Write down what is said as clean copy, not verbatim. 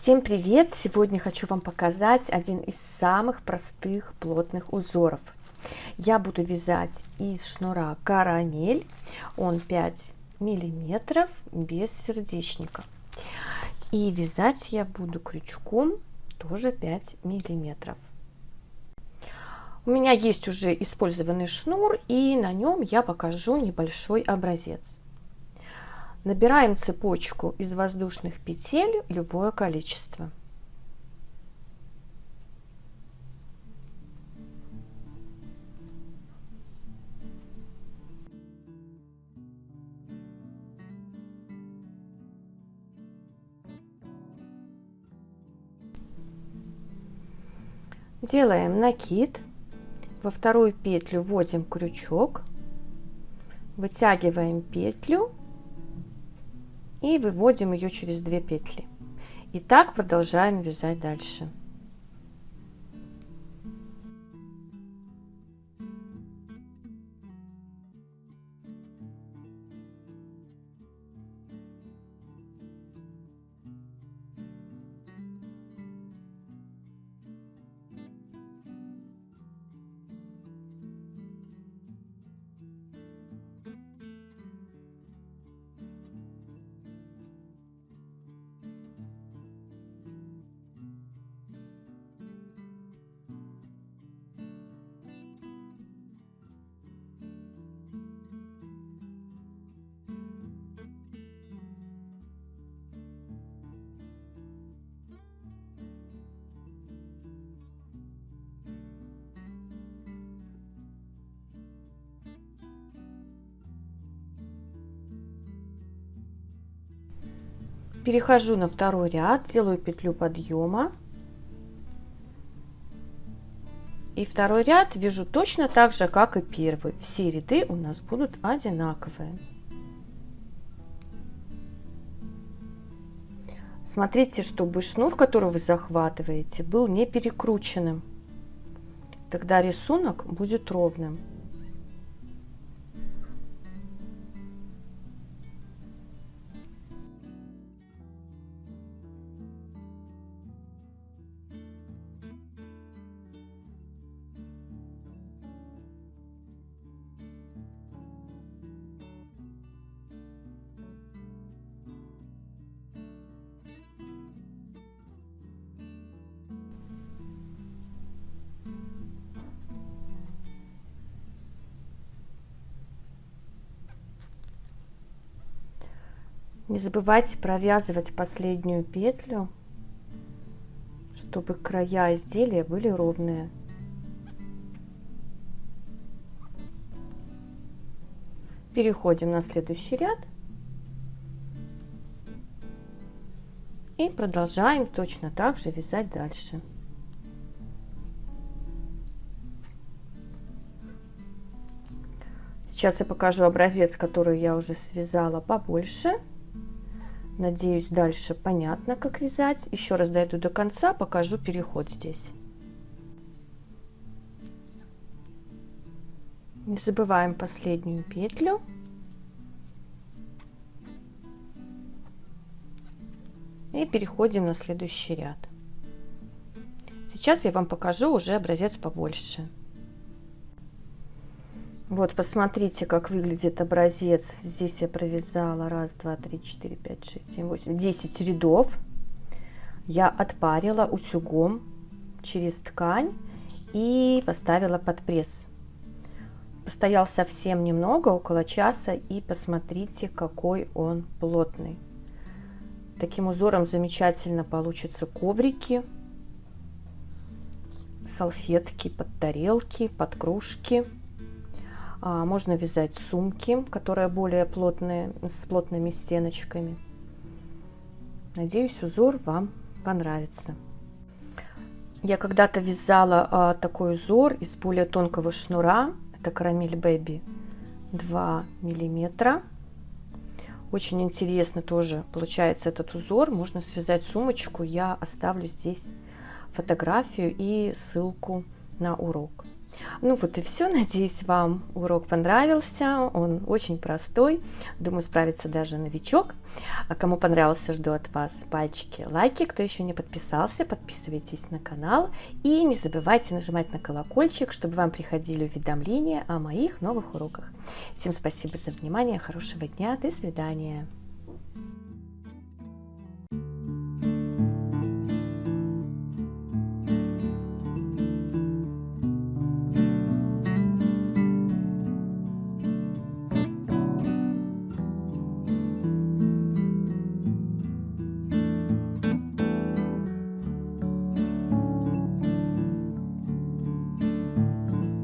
Всем привет! Сегодня хочу вам показать один из самых простых плотных узоров. Я буду вязать из шнура карамель, он 5 миллиметров без сердечника. И вязать я буду крючком тоже 5 миллиметров. У меня есть уже использованный шнур, и на нем я покажу небольшой образец. Набираем цепочку из воздушных петель любое количество. Делаем накид. Во вторую петлю вводим крючок, вытягиваем петлю и выводим ее через 2 петли. И так продолжаем вязать дальше. Перехожу на второй ряд, делаю петлю подъема. И второй ряд вяжу точно так же, как и первый. Все ряды у нас будут одинаковые. Смотрите, чтобы шнур, который вы захватываете, был не перекрученным. Тогда рисунок будет ровным. Не забывайте провязывать последнюю петлю, чтобы края изделия были ровные. Переходим на следующий ряд и продолжаем точно так же вязать дальше. Сейчас я покажу образец, который я уже связала побольше. Надеюсь, дальше понятно, как вязать. Еще раз дойду до конца, покажу переход здесь. Не забываем последнюю петлю. И переходим на следующий ряд. Сейчас я вам покажу уже образец побольше. Вот, посмотрите, как выглядит образец. Здесь я провязала 1, 2, 3, 4, 5, 6, 7, 8, 10 рядов. Я отпарила утюгом через ткань и поставила под пресс. Постоял совсем немного, около часа, и посмотрите, какой он плотный. Таким узором замечательно получатся коврики, салфетки под тарелки, под кружки. Можно вязать сумки, которые более плотные, с плотными стеночками. Надеюсь, узор вам понравится. Я когда-то вязала такой узор из более тонкого шнура. Это Карамель Бэби 2 миллиметра. Очень интересно тоже получается этот узор. Можно связать сумочку. Я оставлю здесь фотографию и ссылку на урок. Ну вот и все. Надеюсь, вам урок понравился. Он очень простой. Думаю, справится даже новичок. А кому понравился, жду от вас пальчики, лайки. Кто еще не подписался, подписывайтесь на канал. И не забывайте нажимать на колокольчик, чтобы вам приходили уведомления о моих новых уроках. Всем спасибо за внимание. Хорошего дня. До свидания.